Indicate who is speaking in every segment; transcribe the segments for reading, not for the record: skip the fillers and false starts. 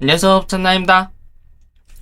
Speaker 1: 안녕하세요, 찬나입니다.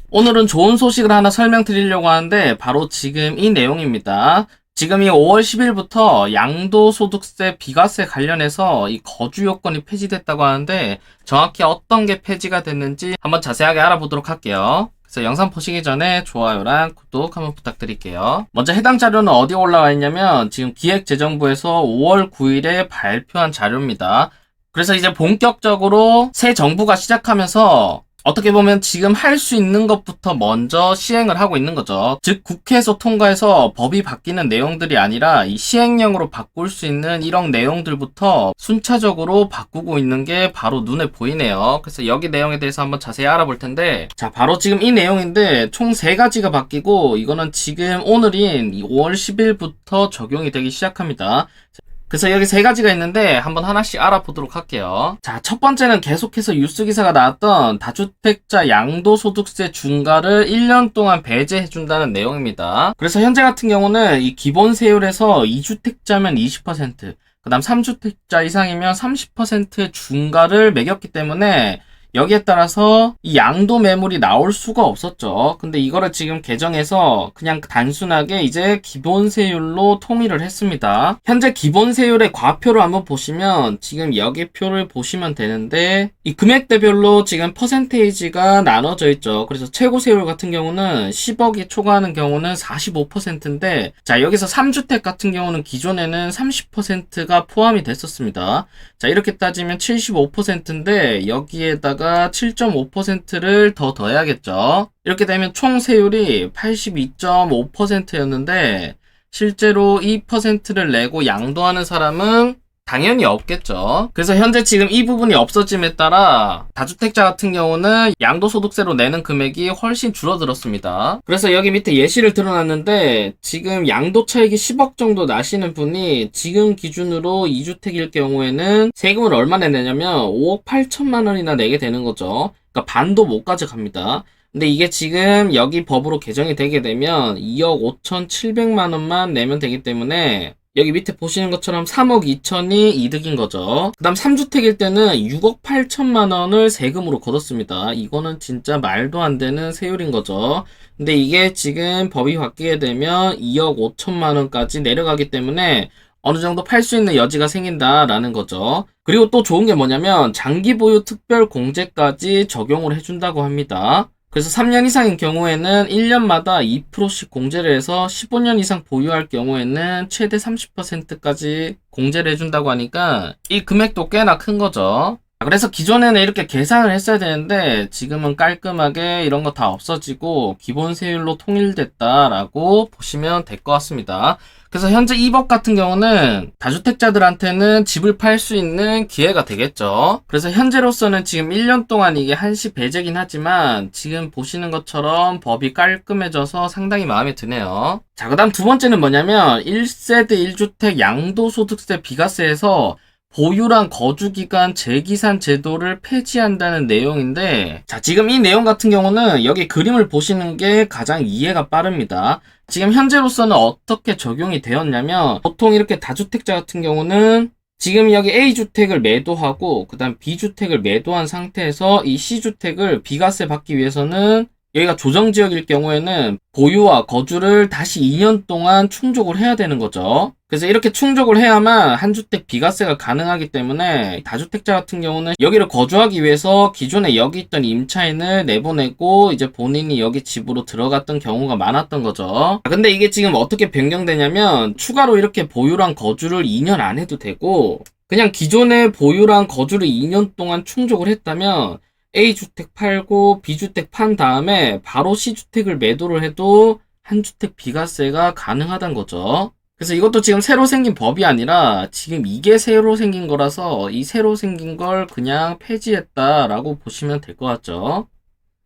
Speaker 1: 오늘은 좋은 소식을 하나 설명드리려고 하는데 바로 지금 이 내용입니다. 지금 이 5월 10일부터 양도소득세, 비과세 관련해서 이 거주 요건이 폐지됐다고 하는데 정확히 어떤 게 폐지가 됐는지 한번 자세하게 알아보도록 할게요. 그래서 영상 보시기 전에 좋아요랑 구독 한번 부탁드릴게요. 먼저 해당 자료는 어디에 올라와 있냐면 지금 기획재정부에서 5월 9일에 발표한 자료입니다. 그래서 이제 본격적으로 새 정부가 시작하면서 어떻게 보면 지금 할 수 있는 것부터 먼저 시행을 하고 있는 거죠. 즉 국회에서 통과해서 법이 바뀌는 내용들이 아니라 이 시행령으로 바꿀 수 있는 이런 내용들부터 순차적으로 바꾸고 있는 게 바로 눈에 보이네요. 그래서 여기 내용에 대해서 한번 자세히 알아볼 텐데, 자 바로 지금 이 내용인데 총 3가지가 바뀌고 이거는 지금 오늘인 5월 10일부터 적용이 되기 시작합니다. 그래서 여기 3가지가 있는데 한번 하나씩 알아보도록 할게요. 자, 첫 번째는 계속해서 뉴스 기사가 나왔던 다주택자 양도소득세 중과를 1년 동안 배제해준다는 내용입니다. 그래서 현재 같은 경우는 이 기본 세율에서 2주택자면 20%, 그 다음 3주택자 이상이면 30%의 중과를 매겼기 때문에 여기에 따라서 이 양도 매물이 나올 수가 없었죠. 근데 이거를 지금 개정해서 그냥 단순하게 이제 기본 세율로 통일을 했습니다. 현재 기본 세율의 과표를 한번 보시면 지금 여기 표를 보시면 되는데 이 금액대별로 지금 퍼센테이지가 나눠져 있죠. 그래서 최고 세율 같은 경우는 10억이 초과하는 경우는 45%인데 자 여기서 3주택 같은 경우는 기존에는 30%가 포함이 됐었습니다. 자 이렇게 따지면 75%인데 여기에다가 7.5%를 더 더해야겠죠. 이렇게 되면 총 세율이 82.5%였는데 실제로 2%를 내고 양도하는 사람은 당연히 없겠죠. 그래서 현재 지금 이 부분이 없어짐에 따라 다주택자 같은 경우는 양도소득세로 내는 금액이 훨씬 줄어들었습니다. 그래서 여기 밑에 예시를 드러놨는데 지금 양도차익이 10억 정도 나시는 분이 지금 기준으로 2주택일 경우에는 세금을 얼마나 내냐면 5억 8천만 원이나 내게 되는 거죠. 그러니까 반도 못 가져갑니다. 근데 이게 지금 여기 법으로 개정이 되게 되면 2억 5,700만 원만 내면 되기 때문에 여기 밑에 보시는 것처럼 3억 2천이 이득인 거죠. 그 다음 3주택일 때는 6억 8천만 원을 세금으로 걷었습니다. 이거는 진짜 말도 안 되는 세율인 거죠. 근데 이게 지금 법이 바뀌게 되면 2억 5천만 원까지 내려가기 때문에 어느 정도 팔 수 있는 여지가 생긴다라는 거죠. 그리고 또 좋은 게 뭐냐면 장기 보유 특별 공제까지 적용을 해준다고 합니다. 그래서 3년 이상인 경우에는 1년마다 2%씩 공제를 해서 15년 이상 보유할 경우에는 최대 30%까지 공제를 해준다고 하니까 이 금액도 꽤나 큰 거죠. 그래서 기존에는 이렇게 계산을 했어야 되는데 지금은 깔끔하게 이런 거 다 없어지고 기본 세율로 통일됐다라고 보시면 될 것 같습니다. 그래서 현재 이 법 같은 경우는 다주택자들한테는 집을 팔 수 있는 기회가 되겠죠. 그래서 현재로서는 지금 1년 동안 이게 한시 배제긴 하지만 지금 보시는 것처럼 법이 깔끔해져서 상당히 마음에 드네요. 자, 그 다음 두 번째는 뭐냐면 1세대 1주택 양도소득세 비과세에서 보유랑 거주기간 재기산 제도를 폐지한다는 내용인데, 자, 지금 이 내용 같은 경우는 여기 그림을 보시는 게 가장 이해가 빠릅니다. 지금 현재로서는 어떻게 적용이 되었냐면, 보통 이렇게 다주택자 같은 경우는 지금 여기 A주택을 매도하고, 그 다음 B주택을 매도한 상태에서 이 C주택을 비과세 받기 위해서는 여기가 조정지역일 경우에는 보유와 거주를 다시 2년 동안 충족을 해야 되는 거죠. 그래서 이렇게 충족을 해야만 한 주택 비과세가 가능하기 때문에 다주택자 같은 경우는 여기를 거주하기 위해서 기존에 여기 있던 임차인을 내보내고 이제 본인이 여기 집으로 들어갔던 경우가 많았던 거죠. 근데 이게 지금 어떻게 변경되냐면 추가로 이렇게 보유랑 거주를 2년 안 해도 되고 그냥 기존에 보유랑 거주를 2년 동안 충족을 했다면 A주택 팔고 B주택 판 다음에 바로 C주택을 매도를 해도 한 주택 비과세가 가능하다는 거죠. 그래서 이것도 지금 새로 생긴 법이 아니라 지금 이게 새로 생긴 거라서 이 새로 생긴 걸 그냥 폐지했다라고 보시면 될 것 같죠.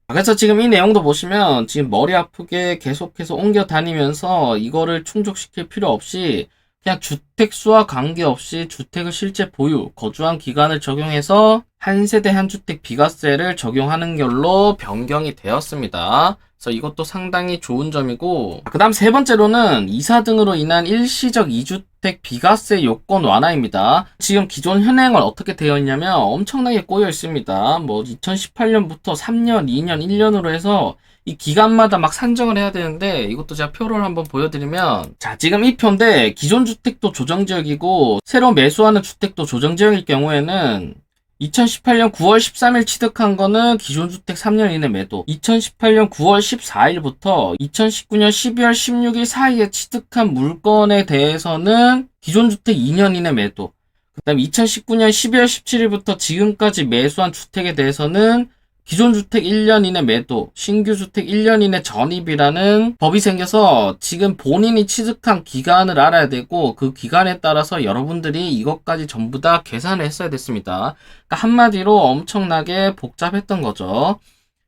Speaker 1: 그래서 지금 이 내용도 보시면 지금 머리 아프게 계속해서 옮겨 다니면서 이거를 충족시킬 필요 없이 그냥 주택수와 관계없이 주택을 실제 보유, 거주한 기간을 적용해서 한 세대 한 주택 비과세를 적용하는 걸로 변경이 되었습니다. 그래서 이것도 상당히 좋은 점이고, 그 다음 세 번째로는 이사 등으로 인한 일시적 2주택 비과세 요건 완화입니다. 지금 기존 현행은 어떻게 되어 있냐면 엄청나게 꼬여 있습니다. 뭐 2018년부터 3년, 2년, 1년으로 해서 이 기간마다 막 산정을 해야 되는데, 이것도 제가 표를 한번 보여드리면, 자, 지금 이 표인데 기존 주택도 조정지역이고 새로 매수하는 주택도 조정지역일 경우에는 2018년 9월 13일 취득한 거는 기존 주택 3년 이내 매도, 2018년 9월 14일부터 2019년 12월 16일 사이에 취득한 물건에 대해서는 기존 주택 2년 이내 매도, 그 다음 2019년 12월 17일부터 지금까지 매수한 주택에 대해서는 기존 주택 1년 이내 매도, 신규 주택 1년 이내 전입이라는 법이 생겨서 지금 본인이 취득한 기간을 알아야 되고, 그 기간에 따라서 여러분들이 이것까지 전부 다 계산을 했어야 됐습니다. 그러니까 한마디로 엄청나게 복잡했던 거죠.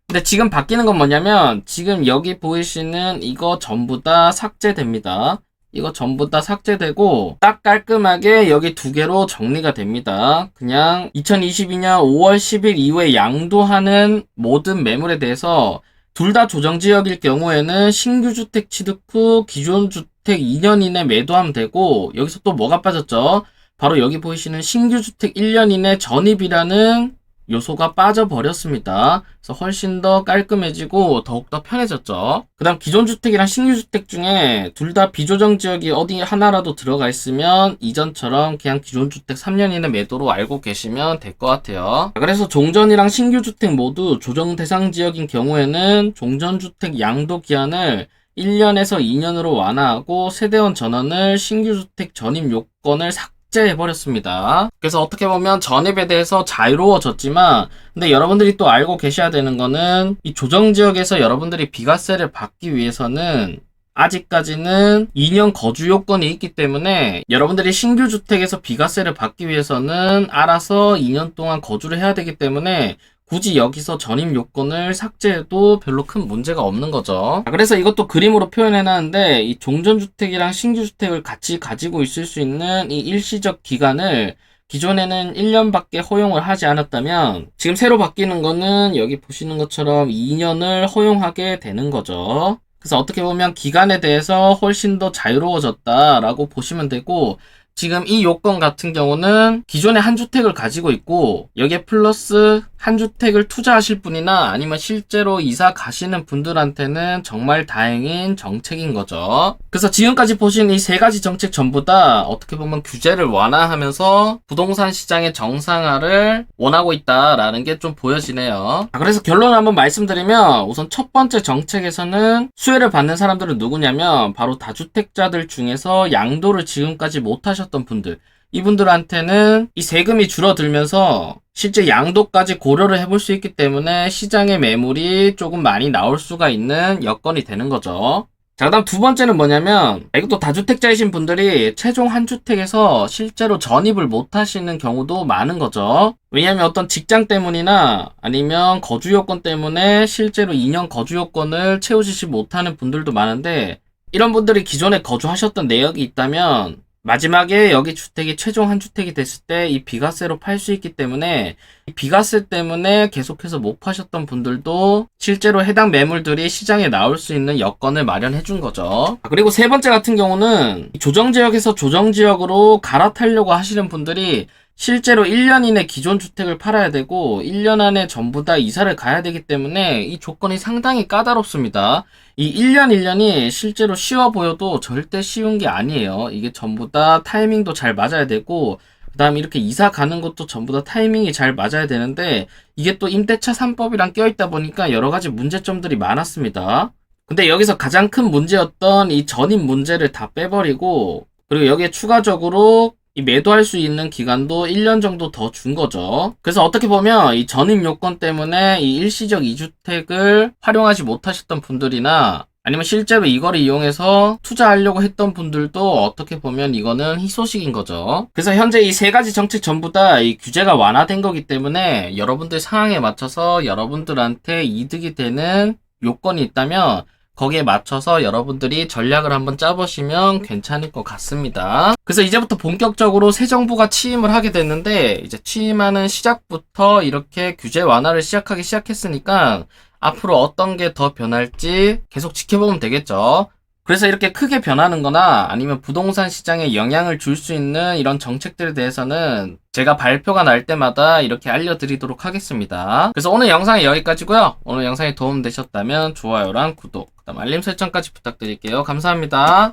Speaker 1: 근데 지금 바뀌는 건 뭐냐면, 지금 여기 보이시는 이거 전부 다 삭제됩니다. 이거 전부 다 삭제되고 딱 깔끔하게 여기 두 개로 정리가 됩니다. 그냥 2022년 5월 10일 이후에 양도하는 모든 매물에 대해서 둘 다 조정지역일 경우에는 신규 주택 취득 후 기존 주택 2년 이내 매도하면 되고, 여기서 또 뭐가 빠졌죠? 바로 여기 보이시는 신규 주택 1년 이내 전입이라는 요소가 빠져버렸습니다. 그래서 훨씬 더 깔끔해지고 더욱더 편해졌죠. 그 다음 기존 주택이랑 신규 주택 중에 둘 다 비조정 지역이 어디 하나라도 들어가 있으면 이전처럼 그냥 기존 주택 3년 이내 매도로 알고 계시면 될 것 같아요. 그래서 종전이랑 신규 주택 모두 조정 대상 지역인 경우에는 종전주택 양도 기한을 1년에서 2년으로 완화하고 세대원 전원을 신규 주택 전입 요건을 삭제해버렸습니다. 그래서 어떻게 보면 전입에 대해서 자유로워졌지만, 근데 여러분들이 또 알고 계셔야 되는 거는 이 조정지역에서 여러분들이 비과세를 받기 위해서는 아직까지는 2년 거주 요건이 있기 때문에 여러분들이 신규 주택에서 비과세를 받기 위해서는 알아서 2년 동안 거주를 해야 되기 때문에 굳이 여기서 전입 요건을 삭제해도 별로 큰 문제가 없는 거죠. 그래서 이것도 그림으로 표현해놨는데, 이 종전주택이랑 신규주택을 같이 가지고 있을 수 있는 이 일시적 기간을 기존에는 1년밖에 허용을 하지 않았다면 지금 새로 바뀌는 거는 여기 보시는 것처럼 2년을 허용하게 되는 거죠. 그래서 어떻게 보면 기간에 대해서 훨씬 더 자유로워졌다라고 보시면 되고, 지금 이 요건 같은 경우는 기존에 한 주택을 가지고 있고 여기에 플러스 한 주택을 투자하실 분이나 아니면 실제로 이사 가시는 분들한테는 정말 다행인 정책인 거죠. 그래서 지금까지 보신 이 세 가지 정책 전부 다 어떻게 보면 규제를 완화하면서 부동산 시장의 정상화를 원하고 있다라는 게 좀 보여지네요. 그래서 결론을 한번 말씀드리면, 우선 첫 번째 정책에서는 수혜를 받는 사람들은 누구냐면 바로 다주택자들 중에서 양도를 지금까지 못 하셨던 분들, 이분들한테는 이 세금이 줄어들면서 실제 양도까지 고려를 해볼 수 있기 때문에 시장의 매물이 조금 많이 나올 수가 있는 여건이 되는 거죠. 자, 그 다음 두 번째는 뭐냐면, 이것도 다주택자이신 분들이 최종 한 주택에서 실제로 전입을 못 하시는 경우도 많은 거죠. 왜냐면 어떤 직장 때문이나 아니면 거주 요건 때문에 실제로 2년 거주 요건을 채우시지 못하는 분들도 많은데, 이런 분들이 기존에 거주하셨던 내역이 있다면 마지막에 여기 주택이 최종 한 주택이 됐을 때 이 비과세로 팔 수 있기 때문에, 이 비과세 때문에 계속해서 못 파셨던 분들도 실제로 해당 매물들이 시장에 나올 수 있는 여건을 마련해 준 거죠. 그리고 세 번째 같은 경우는 조정지역에서 조정지역으로 갈아타려고 하시는 분들이 실제로 1년 이내 기존 주택을 팔아야 되고 1년 안에 전부 다 이사를 가야 되기 때문에 이 조건이 상당히 까다롭습니다. 이 1년이 실제로 쉬워 보여도 절대 쉬운 게 아니에요. 이게 전부 다 타이밍도 잘 맞아야 되고, 그 다음에 이렇게 이사 가는 것도 전부 다 타이밍이 잘 맞아야 되는데, 이게 또 임대차 3법이랑 껴있다 보니까 여러 가지 문제점들이 많았습니다. 근데 여기서 가장 큰 문제였던 이 전입 문제를 다 빼버리고, 그리고 여기에 추가적으로 이 매도할 수 있는 기간도 1년 정도 더 준 거죠. 그래서 어떻게 보면 이 전입 요건 때문에 이 일시적 2주택을 활용하지 못하셨던 분들이나 아니면 실제로 이거를 이용해서 투자하려고 했던 분들도 어떻게 보면 이거는 희소식인 거죠. 그래서 현재 이 세 가지 정책 전부 다 이 규제가 완화된 거기 때문에 여러분들 상황에 맞춰서 여러분들한테 이득이 되는 요건이 있다면 거기에 맞춰서 여러분들이 전략을 한번 짜보시면 괜찮을 것 같습니다. 그래서 이제부터 본격적으로 새 정부가 취임을 하게 됐는데, 이제 취임하는 시작부터 이렇게 규제 완화를 시작하기 시작했으니까 앞으로 어떤 게 더 변할지 계속 지켜보면 되겠죠. 그래서 이렇게 크게 변하는 거나 아니면 부동산 시장에 영향을 줄 수 있는 이런 정책들에 대해서는 제가 발표가 날 때마다 이렇게 알려드리도록 하겠습니다. 그래서 오늘 영상이 여기까지고요. 오늘 영상이 도움되셨다면 좋아요랑 구독, 그다음 알림 설정까지 부탁드릴게요. 감사합니다.